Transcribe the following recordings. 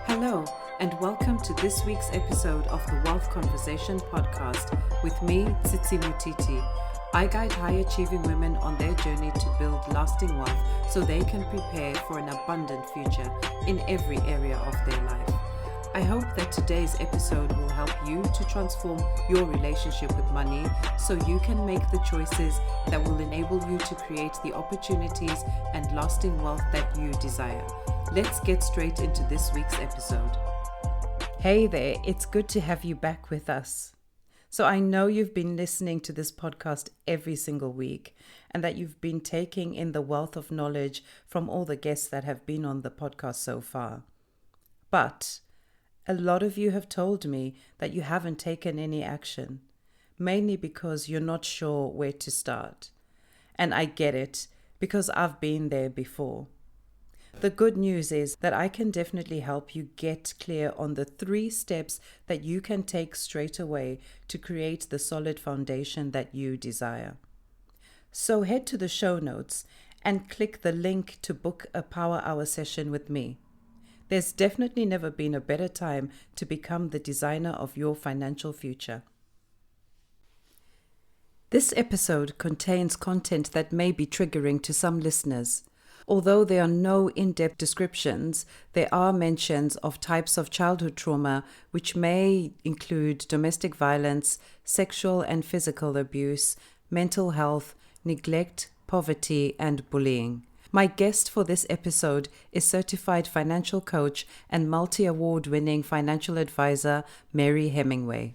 Hello, and welcome to this week's episode of the Wealth Conversation podcast with me, Tsitsi Mutiti. I guide high-achieving women on their journey to build lasting wealth so they can prepare for an abundant future in every area of their life. I hope that today's episode will help you to transform your relationship with money so you can make the choices that will enable you to create the opportunities and lasting wealth that you desire. Let's get straight into this week's episode. Hey there, it's good to have you back with us. So I know you've been listening to this podcast every single week and that you've been taking in the wealth of knowledge from all the guests that have been on the podcast so far. But a lot of you have told me that you haven't taken any action, mainly because you're not sure where to start. And I get it, because I've been there before. The good news is that I can definitely help you get clear on the 3 steps that you can take straight away to create the solid foundation that you desire. So head to the show notes and click the link to book a Power Hour session with me. There's definitely never been a better time to become the designer of your financial future. This episode contains content that may be triggering to some listeners. Although there are no in-depth descriptions, there are mentions of types of childhood trauma which may include domestic violence, sexual and physical abuse, mental health, neglect, poverty, and bullying. My guest for this episode is certified financial coach and multi-award winning financial advisor, Mary Hemingway.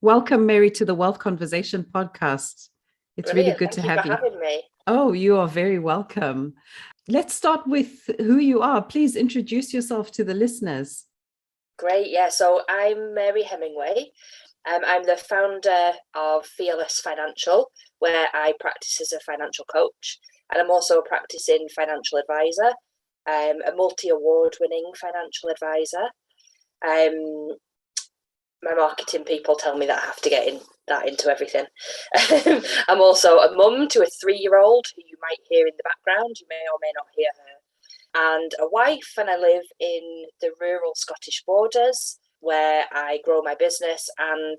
Welcome, Mary, to the Wealth Conversation podcast. It's Brilliant. really good to have you. Thank you for having me. Oh, you are very welcome. Let's start with who you are. Please introduce yourself to the listeners. Great. Yeah. So I'm Mary Hemingway. I'm the founder of Fearless Financial, where I practice as a financial coach. And I'm also a practicing financial advisor, a multi-award winning financial advisor. My marketing people tell me that I have to get into everything. I'm also a mum to a 3-year-old who you might hear in the background. You may or may not hear her. And a wife, and I live in the rural Scottish borders where I grow my business. And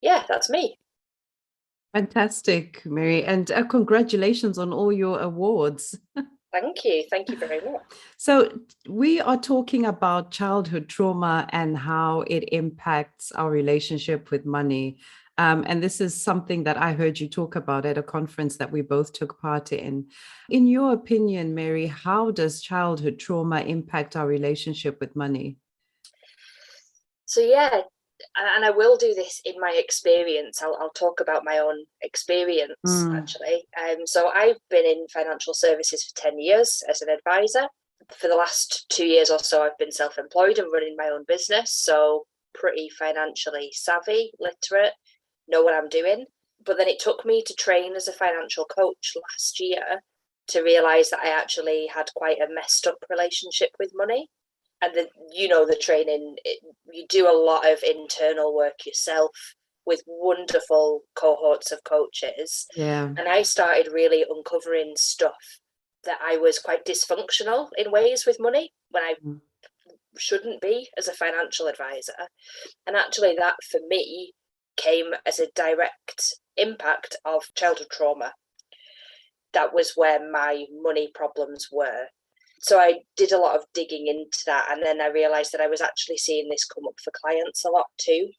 yeah, that's me. Fantastic, Mary. And congratulations on all your awards. Thank you. Thank you very much. So we are talking about childhood trauma and how it impacts our relationship with money. And this is something that I heard you talk about at a conference that we both took part in. In your opinion, Mary, how does childhood trauma impact our relationship with money? So yeah, and I will do this in my experience. I'll talk about my own experience, actually. So I've been in financial services for 10 years as an advisor. For the last 2 years or so, I've been self-employed and running my own business. So pretty financially savvy, literate, know what I'm doing. But then it took me to train as a financial coach last year to realize that I actually had quite a messed up relationship with money. And the training, you do a lot of internal work yourself with wonderful cohorts of coaches. Yeah. And I started really uncovering stuff that I was quite dysfunctional in ways with money when I shouldn't be as a financial advisor. And actually that for me came as a direct impact of childhood trauma. That was where my money problems were. So I did a lot of digging into that, and then I realised that I was actually seeing this come up for clients a lot too,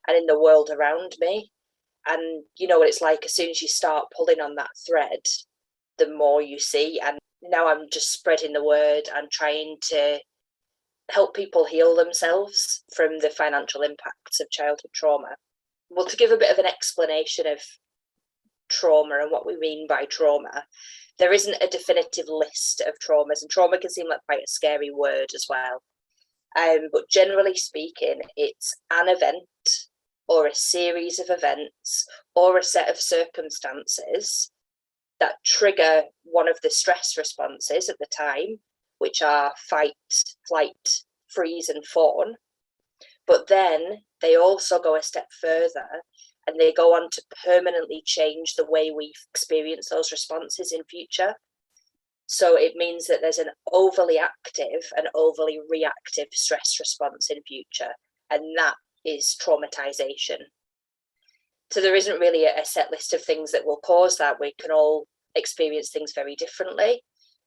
and in the world around me. And you know what it's like, as soon as you start pulling on that thread, the more you see. And now I'm just spreading the word and trying to help people heal themselves from the financial impacts of childhood trauma. Well, to give a bit of an explanation of trauma and what we mean by trauma, there isn't a definitive list of traumas, and trauma can seem like quite a scary word as well. But generally speaking, it's an event or a series of events or a set of circumstances that trigger one of the stress responses at the time, which are fight, flight, freeze, and fawn. But then they also go a step further and they go on to permanently change the way we experience those responses in future. So it means that there's an overly active and overly reactive stress response in future, and that is traumatization. So there isn't really a set list of things that will cause that. We can all experience things very differently.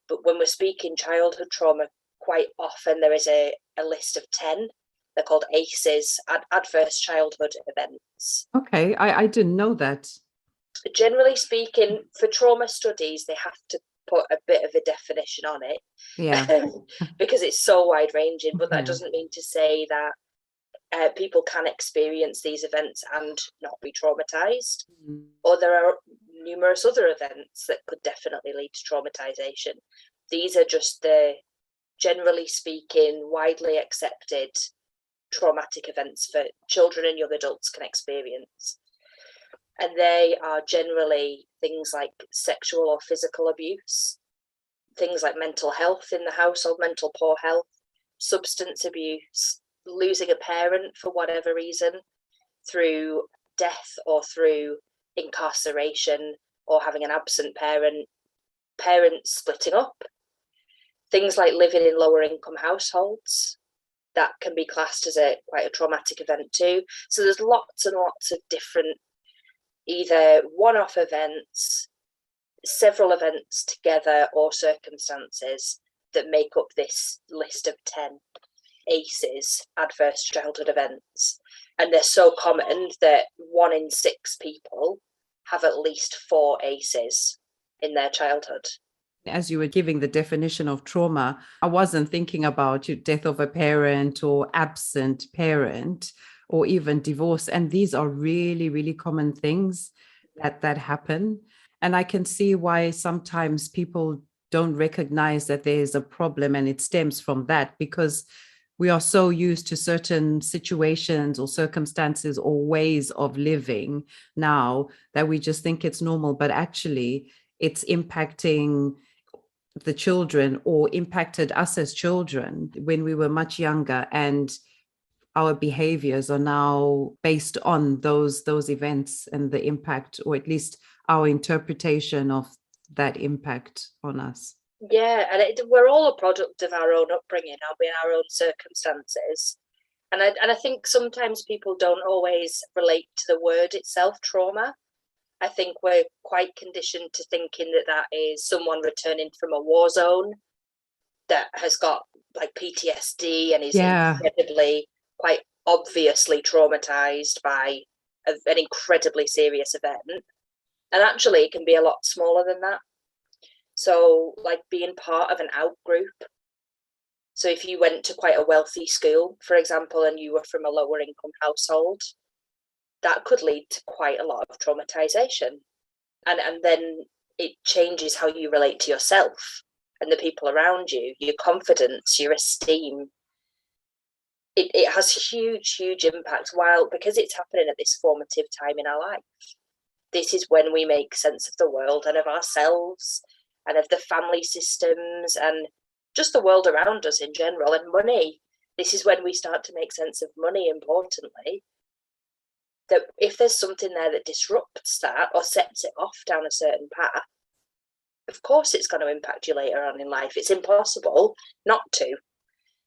But when we're speaking childhood trauma, quite often there is a list of 10. They're called ACEs, adverse childhood events. Okay, I didn't know that. Generally speaking, for trauma studies, they have to put a bit of a definition on it. Yeah. Because it's so wide ranging, but that Yeah. doesn't mean to say that people can experience these events and not be traumatized. Mm. Or there are numerous other events that could definitely lead to traumatization. These are just the, generally speaking, widely accepted traumatic events for children and young adults can experience. And they are generally things like sexual or physical abuse, things like mental health in the household, mental poor health, substance abuse, losing a parent for whatever reason, through death or through incarceration or having an absent parent, parents splitting up, things like living in lower income households. That can be classed as quite a traumatic event too. So there's lots and lots of different, either one-off events, several events together, or circumstances that make up this list of 10 ACEs, adverse childhood events. And they're so common that 1 in 6 people have at least 4 ACEs in their childhood. As you were giving the definition of trauma, I wasn't thinking about death of a parent or absent parent or even divorce. And these are really, really common things that happen. And I can see why sometimes people don't recognize that there's a problem and it stems from that, because we are so used to certain situations or circumstances or ways of living now that we just think it's normal, but actually it's impacting the children or impacted us as children when we were much younger, and our behaviors are now based on those events and the impact, or at least our interpretation of that impact on us. Yeah, and we're all a product of our own upbringing, aren't we, in our own circumstances. And I think sometimes people don't always relate to the word itself, trauma. I think we're quite conditioned to thinking that is someone returning from a war zone that has got like PTSD and is incredibly, quite obviously traumatized by an incredibly serious event. And actually, it can be a lot smaller than that. So, like being part of an out group. So, if you went to quite a wealthy school, for example, and you were from a lower income household, that could lead to quite a lot of traumatization. And then it changes how you relate to yourself and the people around you, your confidence, your esteem. It has huge impact, because it's happening at this formative time in our life. This is when we make sense of the world and of ourselves and of the family systems and just the world around us in general, and money. This is when we start to make sense of money, importantly. That if there's something there that disrupts that or sets it off down a certain path, of course it's going to impact you later on in life. It's impossible not to.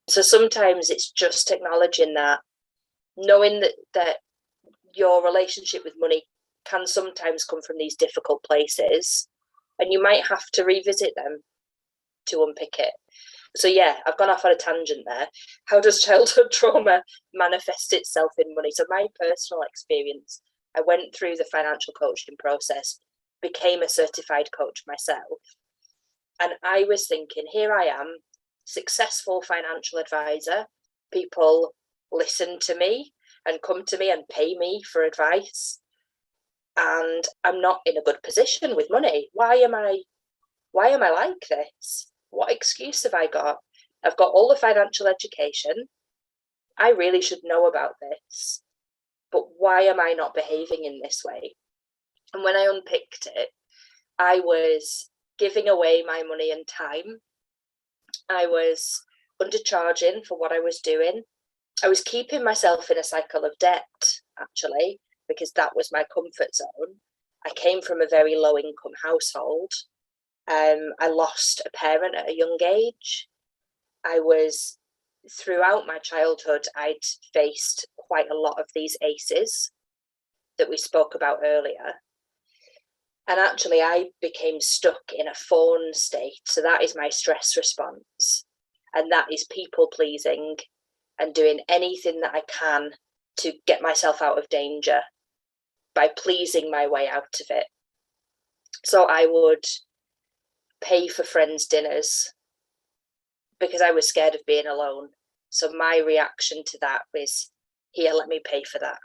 So sometimes it's just acknowledging that, knowing that your relationship with money can sometimes come from these difficult places, and you might have to revisit them to unpick it. So yeah, I've gone off on a tangent there. How does childhood trauma manifest itself in money? So my personal experience, I went through the financial coaching process, became a certified coach myself. And I was thinking, here I am, successful financial advisor. People listen to me and come to me and pay me for advice. And I'm not in a good position with money. Why am I like this? What excuse have I got? I've got all the financial education. I really should know about this. But why am I not behaving in this way? And when I unpicked it, I was giving away my money and time. I was undercharging for what I was doing. I was keeping myself in a cycle of debt, actually, because that was my comfort zone. I came from a very low income household. I lost a parent at a young age. Throughout my childhood, I'd faced quite a lot of these ACEs that we spoke about earlier. And actually, I became stuck in a fawn state. So that is my stress response. And that is people pleasing and doing anything that I can to get myself out of danger by pleasing my way out of it. So I would pay for friends' dinners because I was scared of being alone. So my reaction to that was, here, let me pay for that.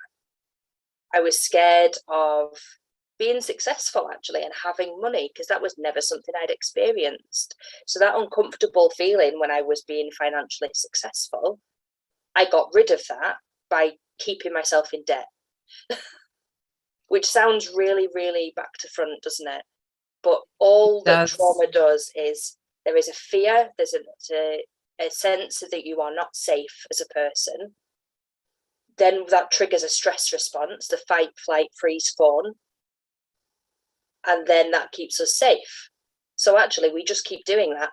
I was scared of being successful, actually, and having money, because that was never something I'd experienced. So that uncomfortable feeling when I was being financially successful, I got rid of that by keeping myself in debt. Which sounds really, really back to front, doesn't it? But all that trauma does is there is a fear, there's a sense that you are not safe as a person. Then that triggers a stress response, the fight, flight, freeze, fawn. And then that keeps us safe. So actually, we just keep doing that.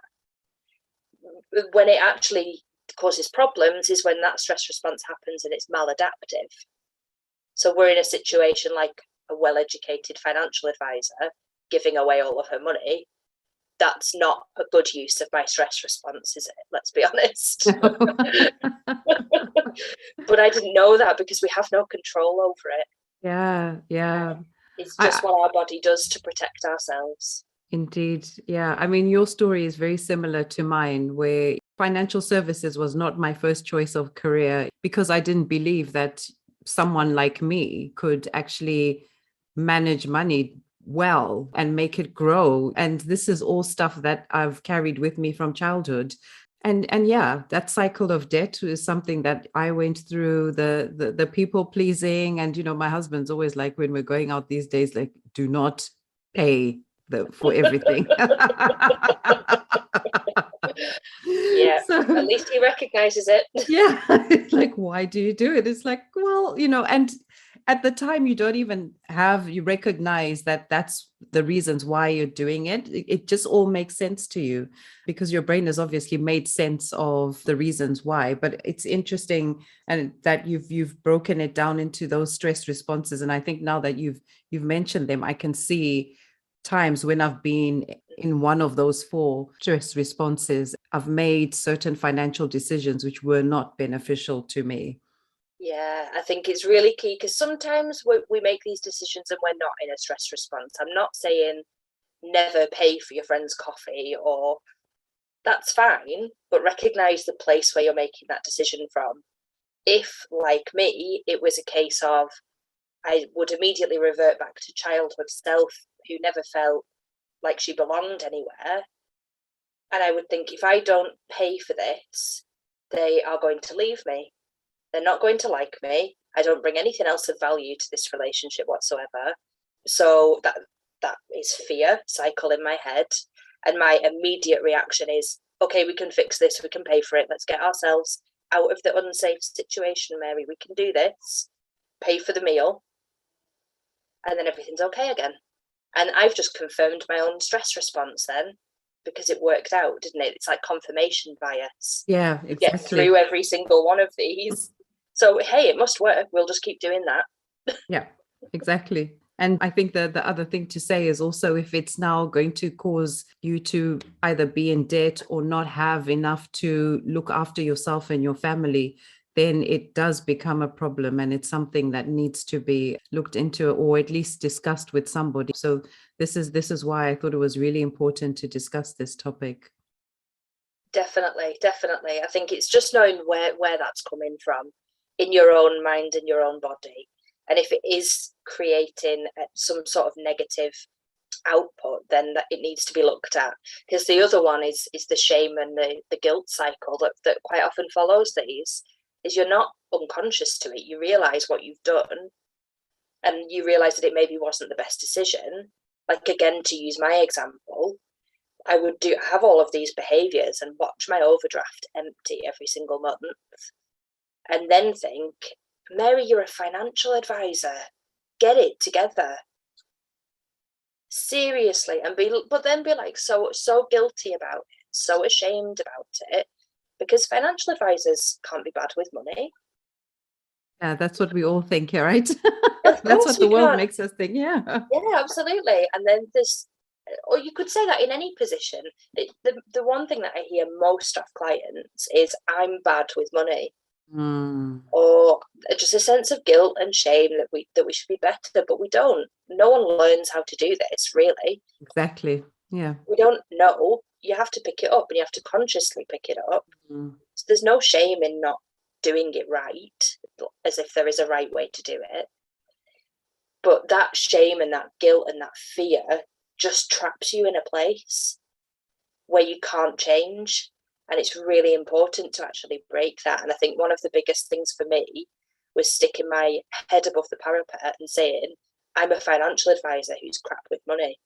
When it actually causes problems is when that stress response happens and it's maladaptive. So we're in a situation like a well-educated financial advisor giving away all of her money. That's not a good use of my stress response, is it? Let's be honest. But I didn't know that because we have no control over it. Yeah. It's just what our body does to protect ourselves. Indeed. Yeah. I mean, your story is very similar to mine, where financial services was not my first choice of career because I didn't believe that someone like me could actually manage money well and make it grow. And this is all stuff that I've carried with me from childhood. And yeah, that cycle of debt is something that I went through, the people pleasing. And, my husband's always like, when we're going out these days, like, do not pay for everything. Yeah, so, at least he recognizes it. Yeah, it's like, why do you do it? It's like, well, and at the time you don't even you recognize that that's the reasons why you're doing it. It just all makes sense to you because your brain has obviously made sense of the reasons why. But it's interesting and that you've broken it down into those stress responses. And I think now that you've mentioned them, I can see times when I've been in one of those 4 stress responses, I've made certain financial decisions which were not beneficial to me. Yeah, I think it's really key because sometimes we make these decisions and we're not in a stress response. I'm not saying never pay for your friend's coffee, or that's fine, but recognize the place where you're making that decision from. If, like me, it was a case of I would immediately revert back to childhood self who never felt like she belonged anywhere. And I would think, if I don't pay for this, they are going to leave me. They're not going to like me. I don't bring anything else of value to this relationship whatsoever. So that is fear cycle in my head. And my immediate reaction is, okay, we can fix this. We can pay for it. Let's get ourselves out of the unsafe situation, Mary. We can do this. Pay for the meal. And then everything's okay again. And I've just confirmed my own stress response then, because it worked out, didn't it? It's like confirmation bias. Yeah, exactly. You get through every single one of these. So, hey, it must work. We'll just keep doing that. Yeah, exactly. And I think the other thing to say is also, if it's now going to cause you to either be in debt or not have enough to look after yourself and your family, then it does become a problem, and it's something that needs to be looked into or at least discussed with somebody. So this is why I thought it was really important to discuss this topic. Definitely. I think it's just knowing where that's coming from in your own mind and your own body. And if it is creating some sort of negative output, then it needs to be looked at. Because the other one is the shame and the guilt cycle that quite often follows these. Is you're not unconscious to it. You realize what you've done, and you realize that it maybe wasn't the best decision. Like, again, to use my example, I would have all of these behaviors and watch my overdraft empty every single month, and then think, Mary, you're a financial advisor. Get it together. seriously, and but then be like so guilty about it, so ashamed about it, because financial advisors can't be bad with money. Yeah, that's what we all think here, right? Of That's course what the we world can't. makes us think. Yeah. Yeah, absolutely. And then there's, or you could say that in any position. The one thing that I hear most of clients is, I'm bad with money, or just a sense of guilt and shame that we should be better, but we don't. No one learns how to do this, really. Exactly. Yeah. We don't know. You have to pick it up, and you have to consciously pick it up. So there's no shame in not doing it right, as if there is a right way to do it. But that shame and that guilt and that fear just traps you in a place where you can't change. And it's really important to actually break that. And I think one of the biggest things for me was sticking my head above the parapet and saying, I'm a financial advisor who's crap with money.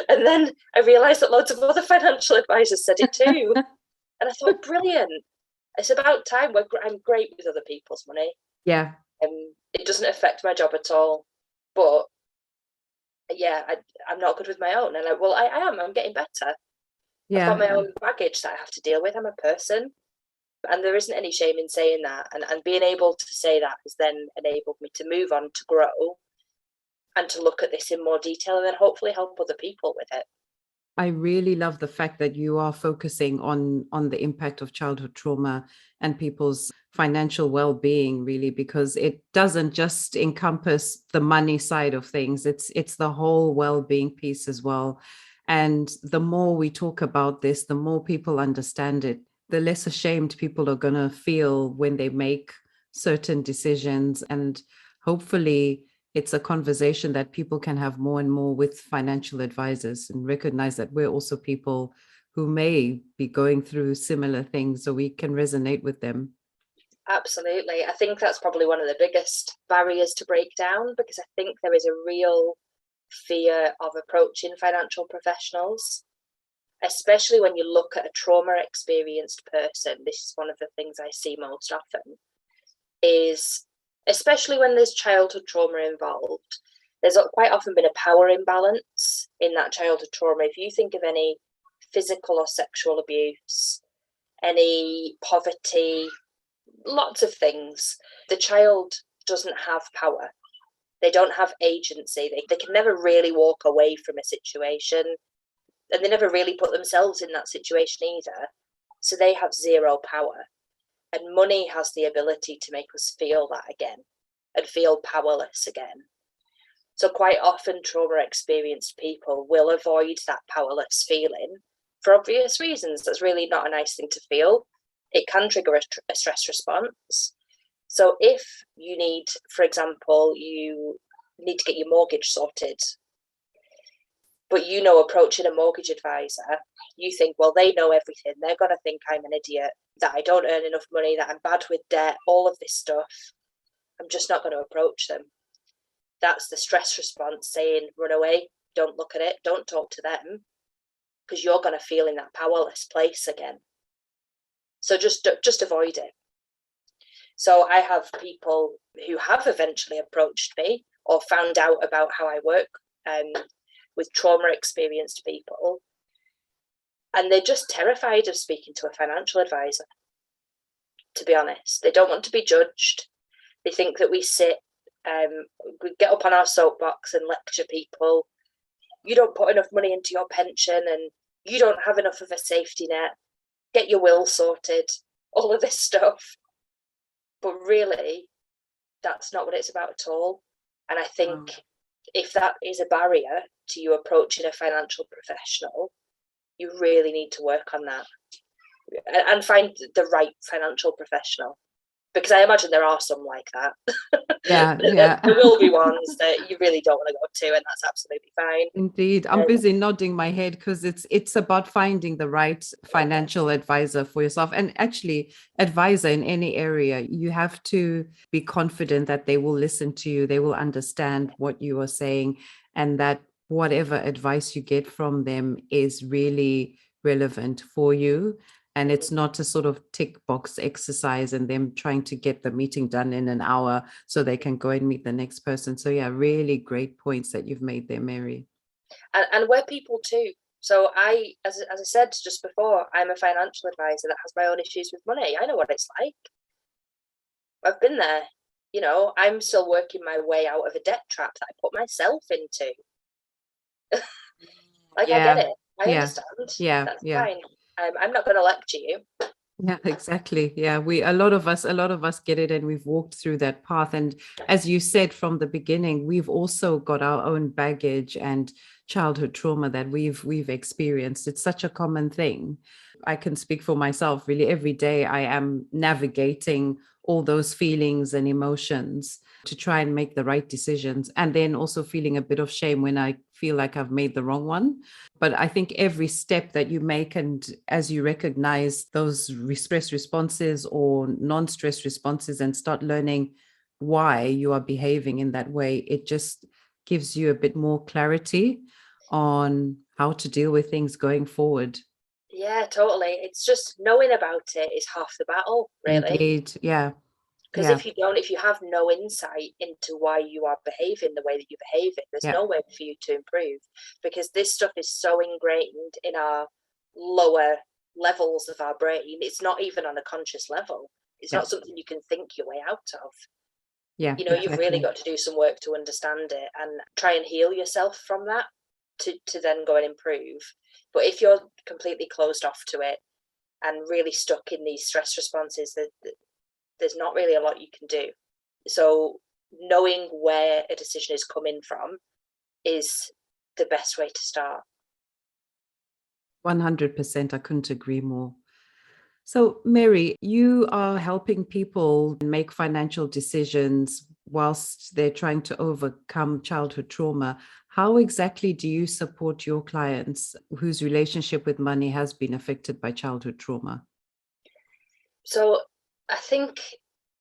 And then I realised that loads of other financial advisors said it too. And I thought, brilliant. It's about time. I'm great with other people's money. Yeah. It doesn't affect my job at all. But yeah, I'm not good with my own. And I am. I'm getting better. I've got my own baggage that I have to deal with. I'm a person. And there isn't any shame in saying that. And being able to say that has then enabled me to move on, to grow, and to look at this in more detail, and then hopefully help other people with it. I really love the fact that you are focusing on the impact of childhood trauma and people's financial well-being, really, because it doesn't just encompass the money side of things. It's the whole well-being piece as well. And the more we talk about this, the more people understand it, the less ashamed people are going to feel when they make certain decisions. And hopefully it's a conversation that people can have more and more with financial advisors, and recognize that we're also people who may be going through similar things, so we can resonate with them. Absolutely. I think that's probably one of the biggest barriers to break down, because I think there is a real fear of approaching financial professionals, especially when you look at a trauma experienced person. This is one of the things I see most often, is especially when there's childhood trauma involved, there's quite often been a power imbalance in that childhood trauma. If you think of any physical or sexual abuse, any poverty, lots of things, the child doesn't have power. They don't have agency. They can never really walk away from a situation, and they never really put themselves in that situation either. So they have zero power. And money has the ability to make us feel that again, and feel powerless again. So quite often trauma experienced people will avoid that powerless feeling for obvious reasons. That's really not a nice thing to feel. It can trigger a stress response. So if you need, for example, you need to get your mortgage sorted, but approaching a mortgage advisor, you think, well, they know everything. They're going to think I'm an idiot, that I don't earn enough money, that I'm bad with debt, all of this stuff. I'm just not going to approach them. That's the stress response saying, run away, don't look at it, don't talk to them, because you're going to feel in that powerless place again. So just avoid it. So I have people who have eventually approached me or found out about how I work with trauma experienced people, and they're just terrified of speaking to a financial advisor, to be honest. They don't want to be judged. They think that we get up on our soapbox and lecture people. You don't put enough money into your pension, and you don't have enough of a safety net. Get your will sorted, all of this stuff. But really, that's not what it's about at all. And I think if that is a barrier to you approaching a financial professional, you really need to work on that and find the right financial professional, because I imagine there are some like that. Yeah. There will be ones that you really don't want to go to, and that's absolutely fine. Indeed. I'm busy nodding my head, because it's about finding the right financial advisor for yourself, and actually advisor in any area. You have to be confident that they will listen to you, they will understand what you are saying, and that whatever advice you get from them is really relevant for you. And it's not a sort of tick box exercise and them trying to get the meeting done in an hour so they can go and meet the next person. So yeah, really great points that you've made there, Mary. And we're people too. So as I said just before, I'm a financial advisor that has my own issues with money. I know what it's like. I've been there. You know, I'm still working my way out of a debt trap that I put myself into. I get it. I understand. That's fine. I'm not going to lecture you. Yeah, exactly. Yeah, a lot of us get it, and we've walked through that path. And as you said from the beginning, we've also got our own baggage and childhood trauma that we've experienced. It's such a common thing. I can speak for myself. Really, every day I am navigating all those feelings and emotions to try and make the right decisions, and then also feeling a bit of shame when I feel like I've made the wrong one. But I think every step that you make, and as you recognize those stress responses or non-stress responses and start learning why you are behaving in that way, it just gives you a bit more clarity on how to deal with things going forward. Yeah, totally. It's just knowing about it is half the battle, really. Indeed. Yeah. Because if you have no insight into why you are behaving the way that you behave it, there's no way for you to improve, because this stuff is so ingrained in our lower levels of our brain. It's not even on a conscious level. It's not something you can think your way out of. Yeah. You know, you've really got to do some work to understand it and try and heal yourself from that to then go and improve. But if you're completely closed off to it and really stuck in these stress responses, there's not really a lot you can do. So knowing where a decision is coming from is the best way to start. 100%. I couldn't agree more. So, Mary, you are helping people make financial decisions whilst they're trying to overcome childhood trauma. How exactly do you support your clients whose relationship with money has been affected by childhood trauma? So I think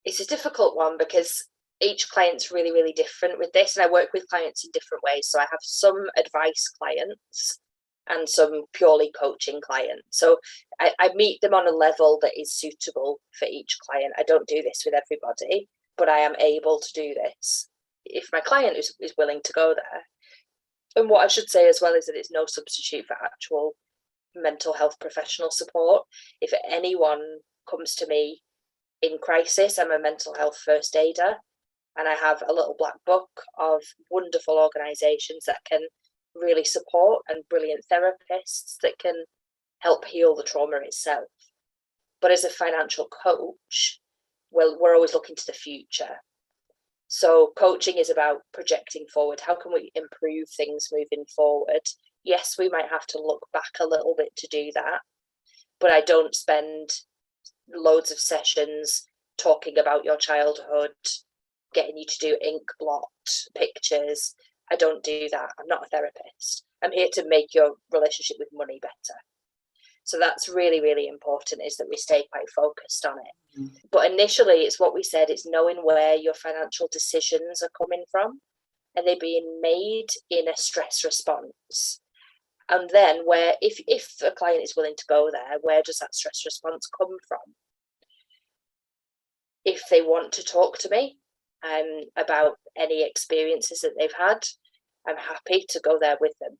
it's a difficult one because each client's really, really different with this. And I work with clients in different ways. So I have some advice clients and some purely coaching clients. So I meet them on a level that is suitable for each client. I don't do this with everybody, but I am able to do this if my client is willing to go there. And what I should say as well is that it's no substitute for actual mental health professional support. If anyone comes to me in crisis, I'm a mental health first aider, and I have a little black book of wonderful organisations that can really support, and brilliant therapists that can help heal the trauma itself. But as a financial coach, well, we're always looking to the future. So coaching is about projecting forward. How can we improve things moving forward? Yes, we might have to look back a little bit to do that, but I don't spend loads of sessions talking about your childhood, getting you to do ink blocked pictures. I don't do that. I'm not a therapist. I'm here to make your relationship with money better. So that's really, really important, is that we stay quite focused on it. Mm. But initially, it's what we said, it's knowing where your financial decisions are coming from. Are they being made in a stress response? And then where, if a client is willing to go there, where does that stress response come from? If they want to talk to me about any experiences that they've had, I'm happy to go there with them.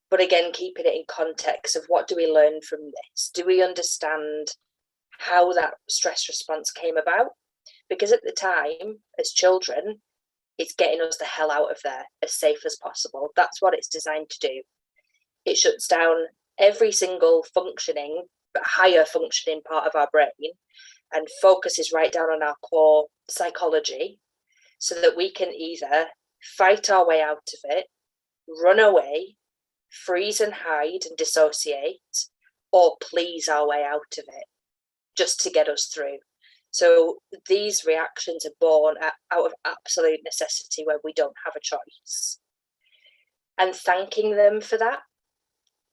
But again, keeping it in context of what do we learn from this? Do we understand how that stress response came about? Because at the time, as children, it's getting us the hell out of there as safe as possible. That's what it's designed to do. It shuts down every single functioning, but higher functioning part of our brain, and focuses right down on our core psychology, so that we can either fight our way out of it, run away, freeze and hide and dissociate, or please our way out of it just to get us through. So these reactions are born out of absolute necessity, where we don't have a choice. And thanking them for that,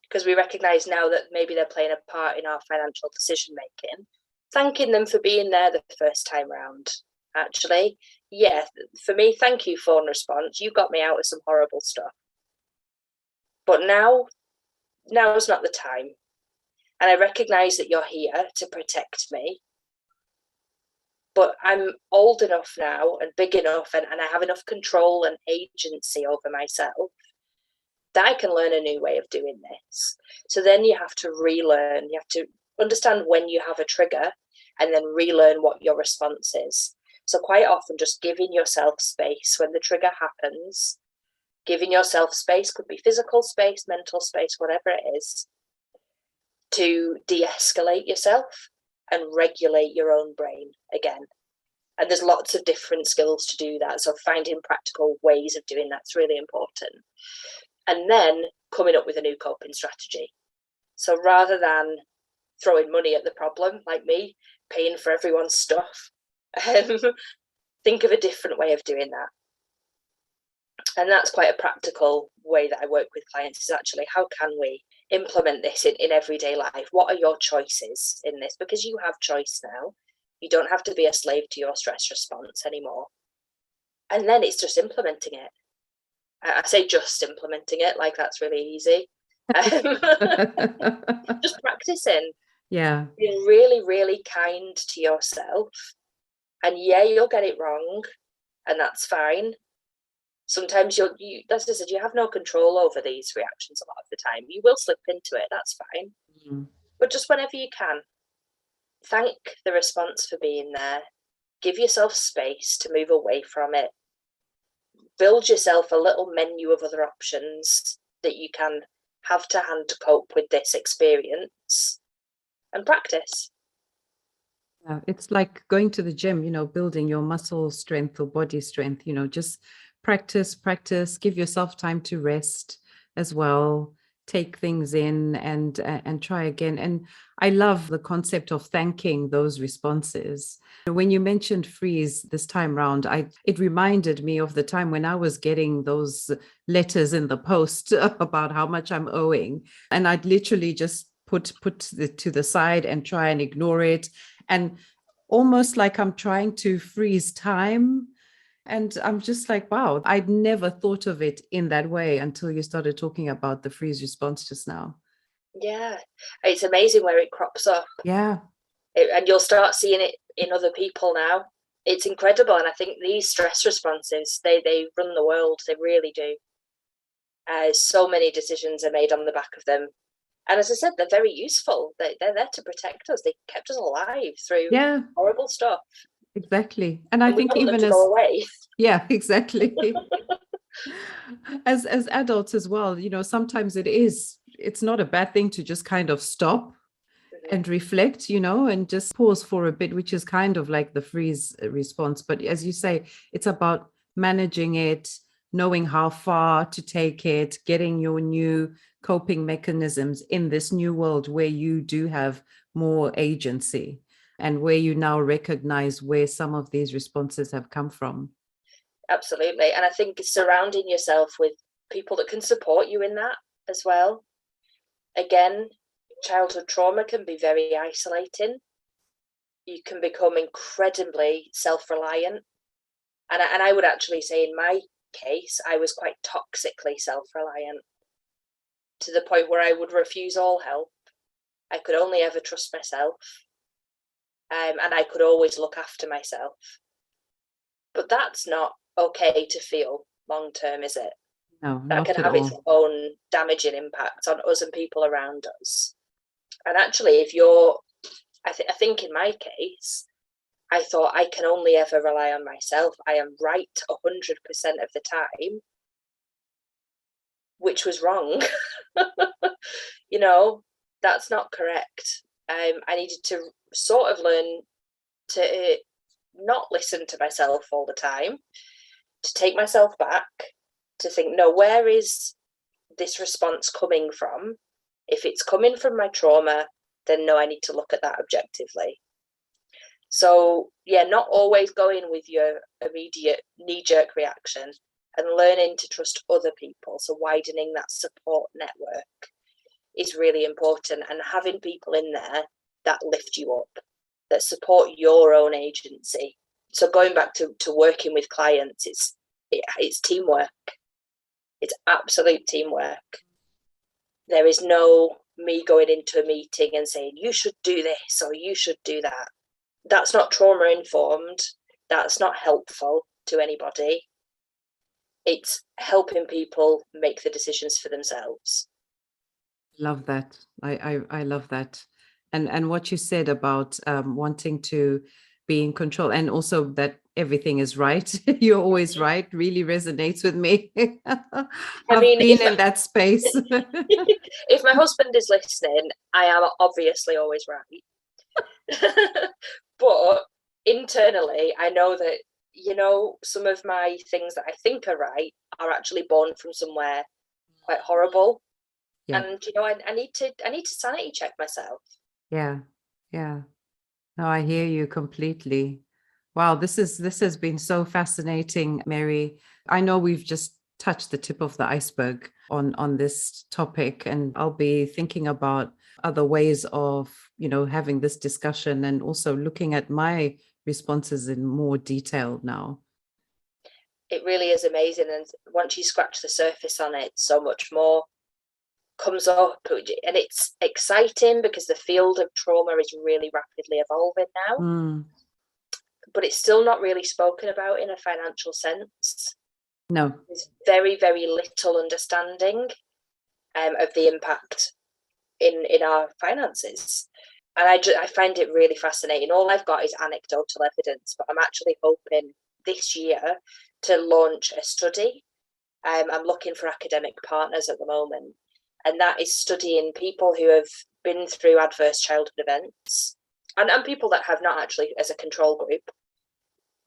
because we recognize now that maybe they're playing a part in our financial decision making, thanking them for being there the first time round. Actually, yeah, for me, thank you, phone response. You got me out of some horrible stuff. But now's not the time. And I recognize that you're here to protect me. But I'm old enough now and big enough, and I have enough control and agency over myself that I can learn a new way of doing this. So then you have to relearn. You have to understand when you have a trigger and then relearn what your response is. So quite often just giving yourself space when the trigger happens, giving yourself space, could be physical space, mental space, whatever it is, to de-escalate yourself and regulate your own brain again. And there's lots of different skills to do that. So finding practical ways of doing that's really important. And then coming up with a new coping strategy. So rather than throwing money at the problem, like me, paying for everyone's stuff, think of a different way of doing that. And that's quite a practical way that I work with clients, is actually, how can we implement this in everyday life? What are your choices in this? Because you have choice now. You don't have to be a slave to your stress response anymore. And then it's just implementing it. I say just implementing it, like that's really easy. Just practicing. Yeah. Being really, really kind to yourself. And yeah, you'll get it wrong, and that's fine. Sometimes you as I said, you have no control over these reactions a lot of the time. You will slip into it, that's fine. Mm. But just whenever you can, thank the response for being there. Give yourself space to move away from it. Build yourself a little menu of other options that you can have to hand to cope with this experience, and practice. Yeah, it's like going to the gym, building your muscle strength or body strength, just practice, give yourself time to rest as well, take things in and try again. And I love the concept of thanking those responses. When you mentioned freeze this time round, it reminded me of the time when I was getting those letters in the post about how much I'm owing. And I'd literally just put it to the side and try and ignore it. And almost like I'm trying to freeze time. And I'm just like, wow, I'd never thought of it in that way until you started talking about the freeze response just now. Yeah, it's amazing where it crops up. Yeah. And you'll start seeing it in other people now. It's incredible. And I think these stress responses, they run the world. They really do. So many decisions are made on the back of them. And as I said, they're very useful. They're there to protect us. They kept us alive through horrible stuff. Exactly. And I think even as go away. Yeah, exactly. as adults as well, sometimes it's not a bad thing to just kind of stop and reflect, and just pause for a bit, which is kind of like the freeze response. But as you say, it's about managing it, knowing how far to take it, getting your new coping mechanisms in this new world where you do have more agency and where you now recognize where some of these responses have come from. Absolutely. And I think surrounding yourself with people that can support you in that as well. Again, childhood trauma can be very isolating. You can become incredibly self-reliant. And I would actually say in my case, I was quite toxically self-reliant, to the point where I would refuse all help. I could only ever trust myself. And I could always look after myself. But that's not okay to feel long term, is it? No, that can have its own damaging impact on us and people around us. And actually, if you're, I think in my case, I thought I can only ever rely on myself. I am right 100% of the time, which was wrong. That's not correct. I needed to sort of learn to not listen to myself all the time, to take myself back, to think, no, where is this response coming from? If it's coming from my trauma, then no, I need to look at that objectively. So not always going with your immediate knee-jerk reaction, and learning to trust other people. So widening that support network is really important, and having people in there that lift you up, that support your own agency. So going back to working with clients, it's teamwork. It's absolute teamwork. There is no me going into a meeting and saying, you should do this or you should do that. That's not trauma informed. That's not helpful to anybody. It's helping people make the decisions for themselves. Love that. I love that. And what you said about wanting to be in control, and also that everything is right. You're always right. Really resonates with me. I've been in that space. If my husband is listening, I am obviously always right. But internally, I know that, some of my things that I think are right are actually born from somewhere quite horrible. Yeah. And I need to sanity check myself. Yeah. No, I hear you completely. Wow, this has been so fascinating, Mary. I know we've just touched the tip of the iceberg on this topic, and I'll be thinking about other ways of, having this discussion, and also looking at my responses in more detail now. It really is amazing, and once you scratch the surface on it, so much more comes up, and it's exciting because the field of trauma is really rapidly evolving now. But it's still not really spoken about in a financial sense. No. There's very, very little understanding of the impact in our finances. And I find it really fascinating. All I've got is anecdotal evidence, but I'm actually hoping this year to launch a study. I'm looking for academic partners at the moment, and that is studying people who have been through adverse childhood events and people that have not, actually, as a control group,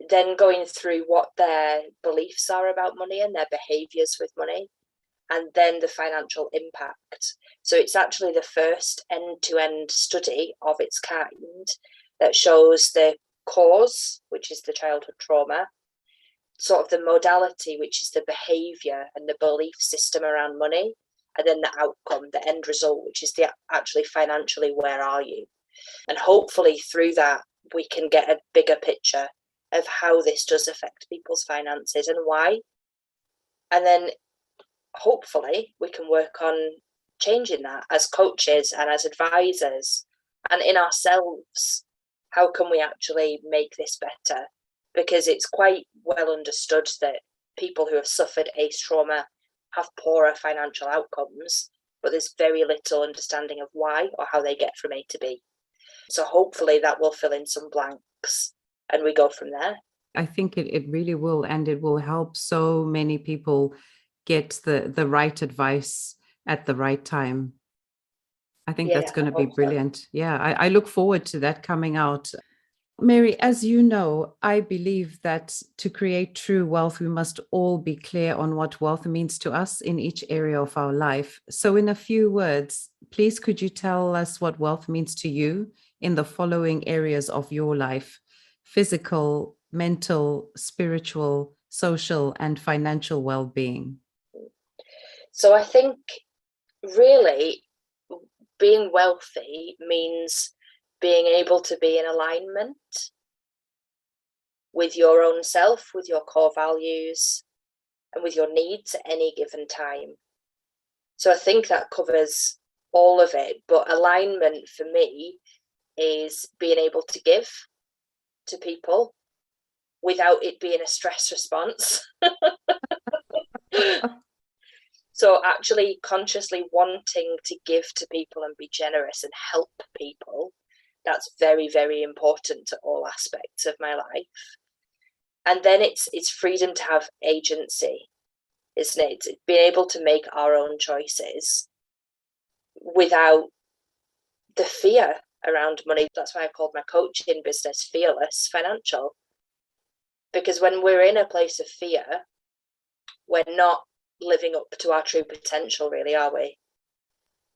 then going through what their beliefs are about money and their behaviours with money, and then the financial impact. So it's actually the first end-to-end study of its kind that shows the cause, which is the childhood trauma, sort of the modality, which is the behaviour and the belief system around money, and then the outcome, the end result, which is the actually financially, where are you? And hopefully through that, we can get a bigger picture of how this does affect people's finances and why. And then hopefully we can work on changing that as coaches and as advisors, and in ourselves. How can we actually make this better? Because it's quite well understood that people who have suffered ACE trauma have poorer financial outcomes, but there's very little understanding of why or how they get from A to B. So hopefully that will fill in some blanks and we go from there. I think it really will, and it will help so many people get the right advice at the right time. I think that's going to be brilliant. So. Yeah, I look forward to that coming out. Mary, as you know, I believe that to create true wealth, we must all be clear on what wealth means to us in each area of our life. So in a few words, please could you tell us what wealth means to you in the following areas of your life: physical, mental, spiritual, social, and financial well-being? So I think really being wealthy means being able to be in alignment with your own self, with your core values, and with your needs at any given time. So I think that covers all of it. But alignment for me is being able to give to people without it being a stress response. So actually consciously wanting to give to people and be generous and help people, that's very, very important to all aspects of my life. And then it's freedom to have agency, isn't it? It's being able to make our own choices without the fear around money. That's why I called my coaching business Fearless Financial. Because when we're in a place of fear, we're not living up to our true potential, really, are we?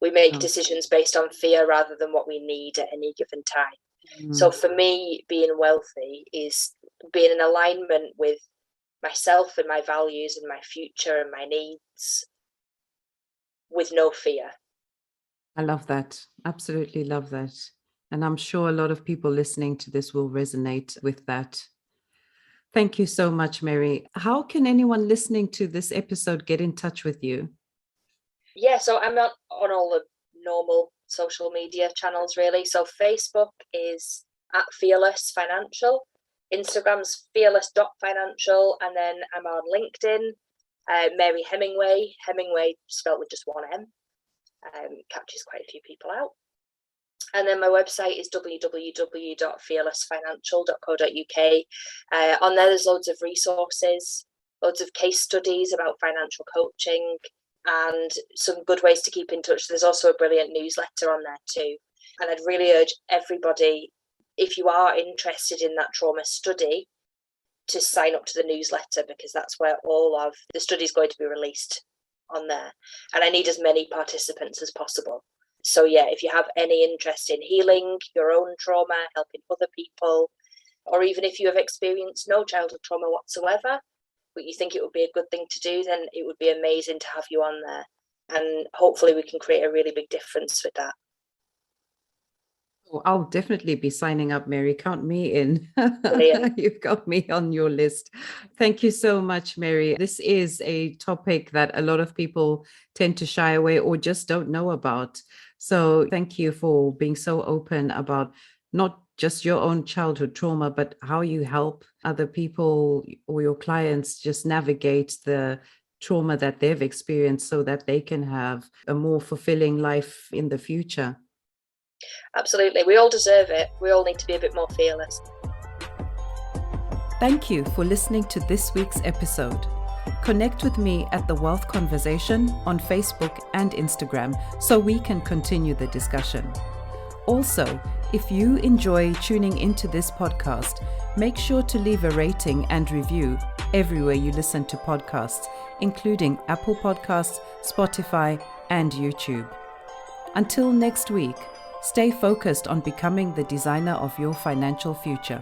We make decisions based on fear rather than what we need at any given time. So for me, being wealthy is being in alignment with myself and my values and my future and my needs with no fear. I love that. Absolutely love that. And I'm sure a lot of people listening to this will resonate with that. Thank you so much, Mary. How can anyone listening to this episode get in touch with you? Yeah, so I'm on all the normal social media channels, really. So Facebook is at Fearless Financial, Instagram's fearless.financial, and then I'm on LinkedIn, Mary Hemingway, Hemingway spelled with just one M, catches quite a few people out. And then my website is www.fearlessfinancial.co.uk. On there, there's loads of resources, loads of case studies about financial coaching, and some good ways to keep in touch. There's also a brilliant newsletter on there too. And I'd really urge everybody, if you are interested in that trauma study, to sign up to the newsletter, because that's where all of the study is going to be released on there. And I need as many participants as possible. So yeah, if you have any interest in healing your own trauma, helping other people, or even if you have experienced no childhood trauma whatsoever, but you think it would be a good thing to do, then it would be amazing to have you on there. And hopefully we can create a really big difference with that. I'll definitely be signing up, Mary. Count me in. Brilliant. You've got me on your list. Thank you so much, Mary. This is a topic that a lot of people tend to shy away or just don't know about. So thank you for being so open about not just your own childhood trauma, but how you help other people or your clients just navigate the trauma that they've experienced so that they can have a more fulfilling life in the future. Absolutely. We all deserve it. We all need to be a bit more fearless. Thank you for listening to this week's episode. Connect with me at The Wealth Conversation on Facebook and Instagram so we can continue the discussion. Also, if you enjoy tuning into this podcast, make sure to leave a rating and review everywhere you listen to podcasts, including Apple Podcasts, Spotify, and YouTube. Until next week, stay focused on becoming the designer of your financial future.